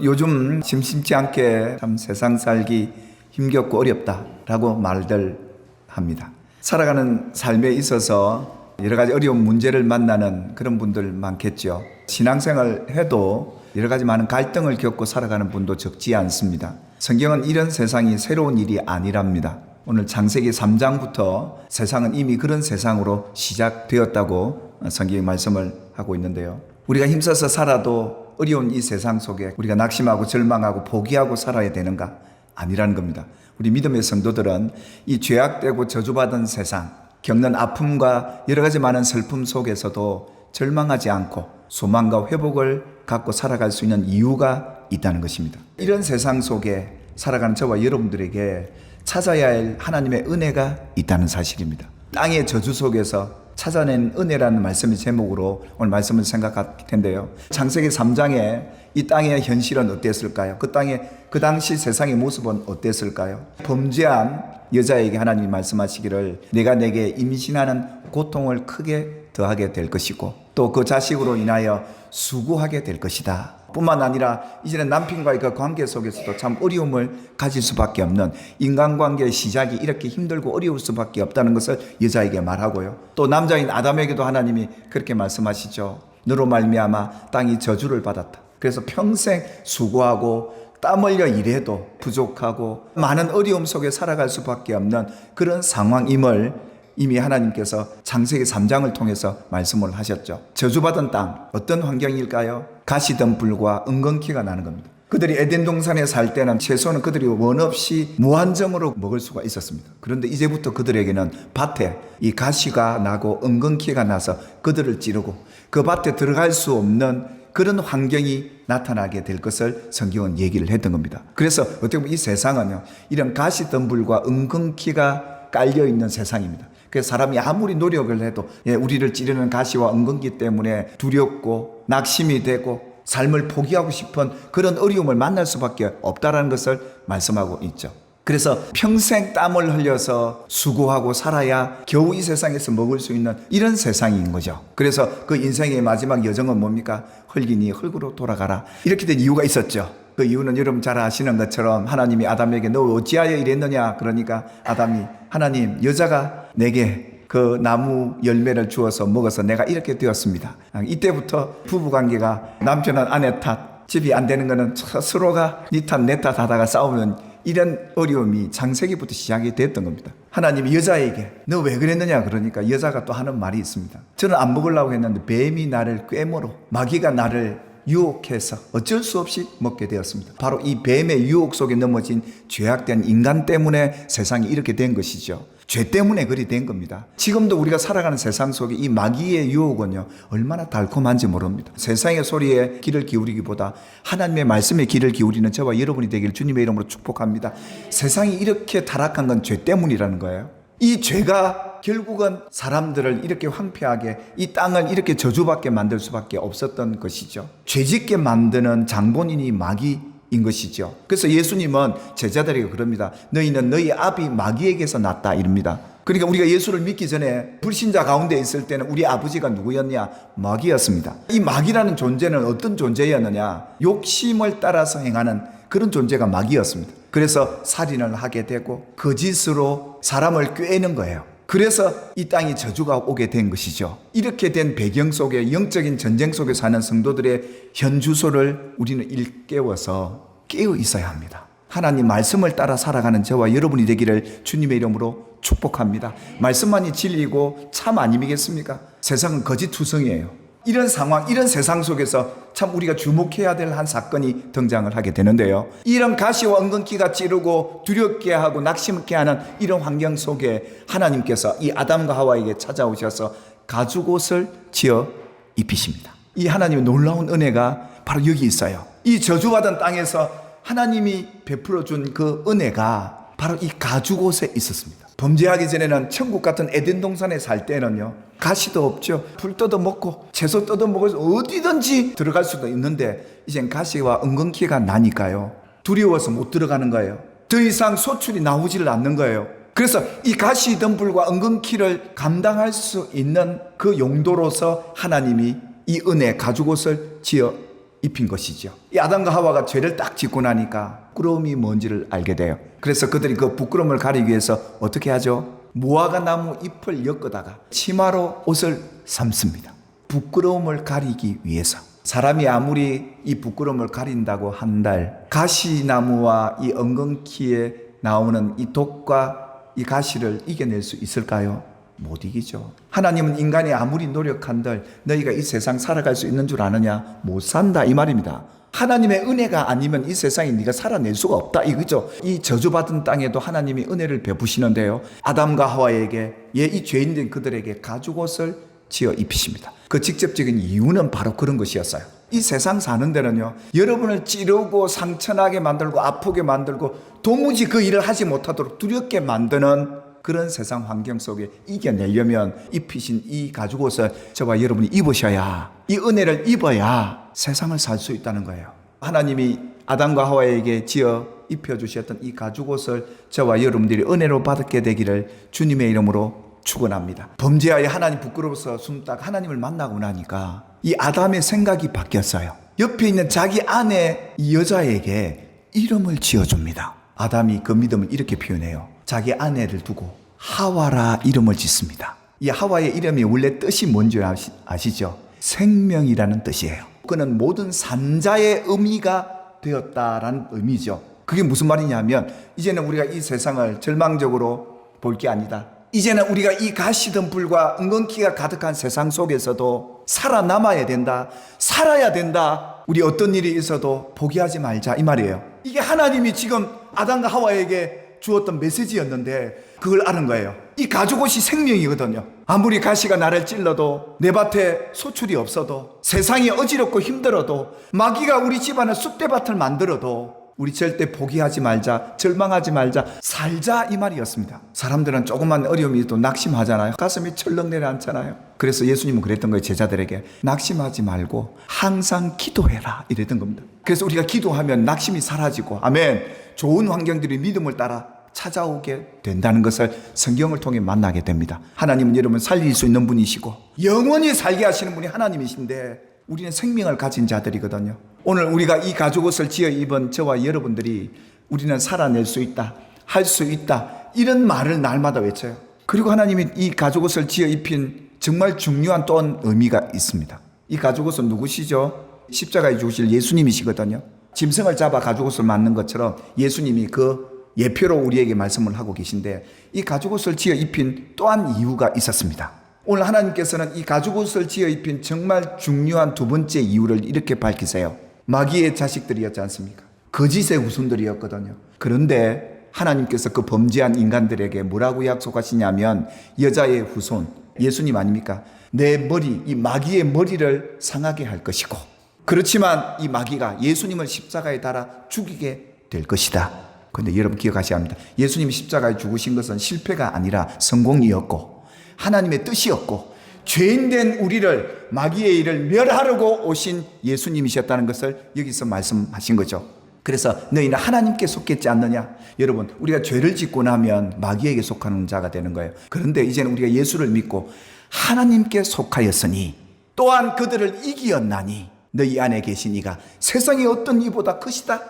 요즘 심심치 않게 참 세상 살기 힘겹고 어렵다라고 말들 합니다. 살아가는 삶에 있어서 여러 가지 어려운 문제를 만나는 그런 분들 많겠죠. 신앙생활 해도 여러 가지 많은 갈등을 겪고 살아가는 분도 적지 않습니다. 성경은 이런 세상이 새로운 일이 아니랍니다. 오늘 창세기 3장부터 세상은 이미 그런 세상으로 시작되었다고 성경이 말씀을 하고 있는데요. 우리가 힘써서 살아도 어려운 이 세상 속에 우리가 낙심하고 절망하고 포기하고 살아야 되는가? 아니라는 겁니다. 우리 믿음의 성도들은 이 죄악되고 저주받은 세상, 겪는 아픔과 여러 가지 많은 슬픔 속에서도 절망하지 않고 소망과 회복을 갖고 살아갈 수 있는 이유가 있다는 것입니다. 이런 세상 속에 살아가는 저와 여러분들에게 찾아야 할 하나님의 은혜가 있다는 사실입니다. 땅의 저주 속에서 찾아낸 은혜라는 말씀의 제목으로 오늘 말씀을 생각할 텐데요. 창세기 3장에 이 땅의 현실은 어땠을까요? 그 당시 세상의 모습은 어땠을까요? 범죄한 여자에게 하나님이 말씀하시기를 내가 내게 임신하는 고통을 크게 더하게 될 것이고 또 그 자식으로 인하여 수고하게 될 것이다. 뿐만 아니라 이제는 남편과의 그 관계 속에서도 참 어려움을 가질 수밖에 없는 인간관계의 시작이 이렇게 힘들고 어려울 수밖에 없다는 것을 여자에게 말하고요. 또 남자인 아담에게도 하나님이 그렇게 말씀하시죠. 너로 말미암아 땅이 저주를 받았다. 그래서 평생 수고하고 땀 흘려 일해도 부족하고 많은 어려움 속에 살아갈 수밖에 없는 그런 상황임을 이미 하나님께서 창세기 3장을 통해서 말씀을 하셨죠. 저주받은 땅, 어떤 환경일까요? 가시덤불과 은근키가 나는 겁니다. 그들이 에덴 동산에 살 때는 채소는 그들이 원 없이 무한정으로 먹을 수가 있었습니다. 그런데 이제부터 그들에게는 밭에 이 가시가 나고 은근키가 나서 그들을 찌르고 그 밭에 들어갈 수 없는 그런 환경이 나타나게 될 것을 성경은 얘기를 했던 겁니다. 그래서 어떻게 보면 이 세상은요, 이런 가시덤불과 은근키가 깔려있는 세상입니다. 그래서 사람이 아무리 노력을 해도 우리를 찌르는 가시와 은근기 때문에 두렵고 낙심이 되고 삶을 포기하고 싶은 그런 어려움을 만날 수밖에 없다는 것을 말씀하고 있죠. 그래서 평생 땀을 흘려서 수고하고 살아야 겨우 이 세상에서 먹을 수 있는 이런 세상인 거죠. 그래서 그 인생의 마지막 여정은 뭡니까? 흙이니 흙으로 돌아가라. 이렇게 된 이유가 있었죠. 그 이유는 여러분 잘 아시는 것처럼 하나님이 아담에게 너 어찌하여 이랬느냐? 그러니까 아담이 하나님 여자가 내게 그 나무 열매를 주어서 먹어서 내가 이렇게 되었습니다. 이때부터 부부관계가 남편은 아내 탓, 집이 안 되는 거는 서로가 네 탓 내 탓 하다가 싸우는 이런 어려움이 창세기부터 시작이 됐던 겁니다. 하나님이 여자에게 너 왜 그랬느냐 그러니까 여자가 또 하는 말이 있습니다. 저는 안 먹으려고 했는데 뱀이 나를 꿰물어 마귀가 나를 유혹해서 어쩔 수 없이 먹게 되었습니다. 바로 이 뱀의 유혹 속에 넘어진 죄악된 인간 때문에 세상이 이렇게 된 것이죠. 죄 때문에 그리 된 겁니다. 지금도 우리가 살아가는 세상 속에 이 마귀의 유혹은요, 얼마나 달콤한지 모릅니다. 세상의 소리에 귀를 기울이기보다 하나님의 말씀에 귀를 기울이는 저와 여러분이 되길 주님의 이름으로 축복합니다. 세상이 이렇게 타락한 건 죄 때문이라는 거예요. 이 죄가 결국은 사람들을 이렇게 황폐하게 이 땅을 이렇게 저주받게 만들 수밖에 없었던 것이죠. 죄짓게 만드는 장본인이 마귀인 것이죠. 그래서 예수님은 제자들에게 그럽니다. 너희는 너희 아비 마귀에게서 났다 이럽니다. 그러니까 우리가 예수를 믿기 전에 불신자 가운데 있을 때는 우리 아버지가 누구였냐? 마귀였습니다. 이 마귀라는 존재는 어떤 존재였느냐? 욕심을 따라서 행하는 그런 존재가 마귀였습니다. 그래서 살인을 하게 되고 거짓으로 사람을 꿰는 거예요. 그래서 이 땅에 저주가 오게 된 것이죠. 이렇게 된 배경 속에 영적인 전쟁 속에 사는 성도들의 현주소를 우리는 일깨워서 깨어 있어야 합니다. 하나님 말씀을 따라 살아가는 저와 여러분이 되기를 주님의 이름으로 축복합니다. 말씀만이 진리고 참 아니겠습니까? 세상은 거짓투성이에요. 이런 상황, 이런 세상 속에서 참 우리가 주목해야 될 한 사건이 등장을 하게 되는데요. 이런 가시와 은근키가 찌르고 두렵게 하고 낙심케 하는 이런 환경 속에 하나님께서 이 아담과 하와에게 찾아오셔서 가죽옷을 지어 입히십니다. 이 하나님의 놀라운 은혜가 바로 여기 있어요. 이 저주받은 땅에서 하나님이 베풀어 준 그 은혜가 바로 이 가죽옷에 있었습니다. 범죄하기 전에는 천국 같은 에덴 동산에 살 때는요, 가시도 없죠. 풀 뜯어먹고 채소 뜯어먹어서 어디든지 들어갈 수도 있는데 이젠 가시와 은근키가 나니까요, 두려워서 못 들어가는 거예요. 더 이상 소출이 나오지를 않는 거예요. 그래서 이 가시덤불과 은근키를 감당할 수 있는 그 용도로서 하나님이 이 은혜 가죽옷을 지어 입힌 것이죠. 이 아담과 하와가 죄를 딱 짓고 나니까 부끄러움이 뭔지를 알게 돼요. 그래서 그들이 그 부끄러움을 가리기 위해서 어떻게 하죠? 무화과 나무 잎을 엮어다가 치마로 옷을 삼습니다. 부끄러움을 가리기 위해서. 사람이 아무리 이 부끄러움을 가린다고 한들 가시나무와 이 엉겅퀴에 나오는 이 독과 이 가시를 이겨낼 수 있을까요? 못 이기죠. 하나님은 인간이 아무리 노력한들 너희가 이 세상 살아갈 수 있는 줄 아느냐? 못 산다 이 말입니다. 하나님의 은혜가 아니면 이 세상에 네가 살아낼 수가 없다 이거죠. 이 저주받은 땅에도 하나님이 은혜를 베푸시는데요, 아담과 하와에게 이 죄인된 그들에게 가죽옷을 지어 입히십니다. 그 직접적인 이유는 바로 그런 것이었어요. 이 세상 사는 데는요, 여러분을 찌르고 상처나게 만들고 아프게 만들고 도무지 그 일을 하지 못하도록 두렵게 만드는 그런 세상 환경 속에 이겨내려면 입히신 이 가죽옷을 저와 여러분이 입으셔야, 이 은혜를 입어야 세상을 살 수 있다는 거예요. 하나님이 아담과 하와에게 지어 입혀주셨던 이 가죽옷을 저와 여러분들이 은혜로 받게 되기를 주님의 이름으로 축원합니다. 범죄하여 하나님 부끄러워서 숨딱 하나님을 만나고 나니까 이 아담의 생각이 바뀌었어요. 옆에 있는 자기 아내 이 여자에게 이름을 지어줍니다. 아담이 그 믿음을 이렇게 표현해요. 자기 아내를 두고 하와라 이름을 짓습니다. 이 하와의 이름이 원래 뜻이 뭔지 아시죠? 생명이라는 뜻이에요. 그는 모든 산자의 의미가 되었다라는 의미죠. 그게 무슨 말이냐면 이제는 우리가 이 세상을 절망적으로 볼 게 아니다. 이제는 우리가 이 가시덤불과 엉겅퀴가 가득한 세상 속에서도 살아남아야 된다. 살아야 된다. 우리 어떤 일이 있어도 포기하지 말자 이 말이에요. 이게 하나님이 지금 아담과 하와에게 주었던 메시지였는데 그걸 아는 거예요. 이 가죽옷이 생명이거든요. 아무리 가시가 나를 찔러도 내 밭에 소출이 없어도 세상이 어지럽고 힘들어도 마귀가 우리 집안에 쑥대밭을 만들어도 우리 절대 포기하지 말자, 절망하지 말자, 살자 이 말이었습니다. 사람들은 조그만 어려움이 또 낙심하잖아요. 가슴이 철렁 내려앉잖아요. 그래서 예수님은 그랬던 거예요. 제자들에게 낙심하지 말고 항상 기도해라 이랬던 겁니다. 그래서 우리가 기도하면 낙심이 사라지고 아멘, 좋은 환경들이 믿음을 따라 찾아오게 된다는 것을 성경을 통해 만나게 됩니다. 하나님은 여러분 살릴 수 있는 분이시고 영원히 살게 하시는 분이 하나님이신데 우리는 생명을 가진 자들이거든요. 오늘 우리가 이 가죽옷을 지어 입은 저와 여러분들이 우리는 살아낼 수 있다, 할 수 있다 이런 말을 날마다 외쳐요. 그리고 하나님이 이 가죽옷을 지어 입힌 정말 중요한 또 의미가 있습니다. 이 가죽옷은 누구시죠? 십자가에 죽으실 예수님이시거든요. 짐승을 잡아 가죽옷을 만든 것처럼 예수님이 그 예표로 우리에게 말씀을 하고 계신데 이 가죽옷을 지어 입힌 또한 이유가 있었습니다. 오늘 하나님께서는 이 가죽옷을 지어 입힌 정말 중요한 두 번째 이유를 이렇게 밝히세요. 마귀의 자식들이었지 않습니까? 거짓의 후손들이었거든요. 그런데 하나님께서 그 범죄한 인간들에게 뭐라고 약속하시냐면 여자의 후손, 예수님 아닙니까? 내 머리, 이 마귀의 머리를 상하게 할 것이고 그렇지만 이 마귀가 예수님을 십자가에 달아 죽이게 될 것이다. 그런데 여러분 기억하셔야 합니다. 예수님이 십자가에 죽으신 것은 실패가 아니라 성공이었고 하나님의 뜻이었고 죄인된 우리를 마귀의 일을 멸하려고 오신 예수님이셨다는 것을 여기서 말씀하신 거죠. 그래서 너희는 하나님께 속했지 않느냐? 여러분 우리가 죄를 짓고 나면 마귀에게 속하는 자가 되는 거예요. 그런데 이제는 우리가 예수를 믿고 하나님께 속하였으니 또한 그들을 이기었나니 너희 안에 계신 이가 세상의 어떤 이보다 크시다.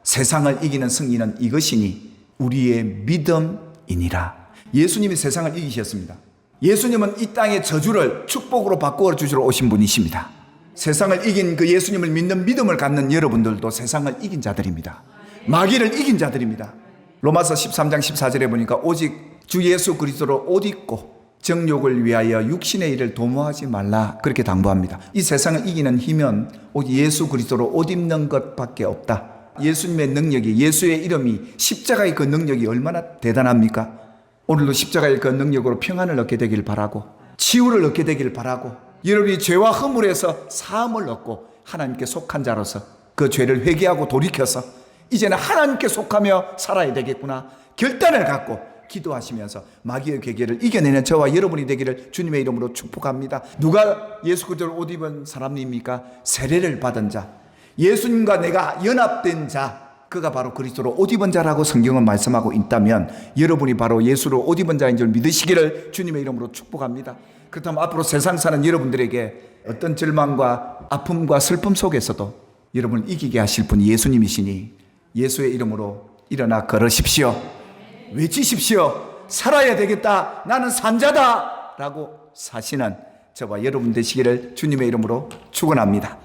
세상을 이기는 승리는 이것이니 우리의 믿음이니라. 예수님이 세상을 이기셨습니다. 예수님은 이 땅의 저주를 축복으로 바꾸어 주시러 오신 분이십니다. 세상을 이긴 그 예수님을 믿는 믿음을 갖는 여러분들도 세상을 이긴 자들입니다. 마귀를 이긴 자들입니다. 로마서 13장 14절에 보니까 오직 주 예수 그리스도로 옷 입고 정욕을 위하여 육신의 일을 도모하지 말라 그렇게 당부합니다. 이 세상을 이기는 힘은 오직 예수 그리스도로 옷 입는 것밖에 없다. 예수님의 능력이, 예수의 이름이, 십자가의 그 능력이 얼마나 대단합니까? 오늘도 십자가의 그 능력으로 평안을 얻게 되길 바라고 치유를 얻게 되길 바라고 여러분이 죄와 허물에서 사함을 얻고 하나님께 속한 자로서 그 죄를 회개하고 돌이켜서 이제는 하나님께 속하며 살아야 되겠구나 결단을 갖고 기도하시면서 마귀의 괴계를 이겨내는 저와 여러분이 되기를 주님의 이름으로 축복합니다. 누가 예수 그리스도를 옷 입은 사람입니까? 세례를 받은 자, 예수님과 내가 연합된 자, 그가 바로 그리스도로 옷 입은 자라고 성경은 말씀하고 있다면 여러분이 바로 예수로 옷 입은 자인 줄 믿으시기를 주님의 이름으로 축복합니다. 그렇다면 앞으로 세상 사는 여러분들에게 어떤 절망과 아픔과 슬픔 속에서도 여러분을 이기게 하실 분이 예수님이시니 예수의 이름으로 일어나 걸으십시오. 외치십시오. 살아야 되겠다. 나는 산자다. 라고 사시는 저와 여러분 되시기를 주님의 이름으로 축원합니다.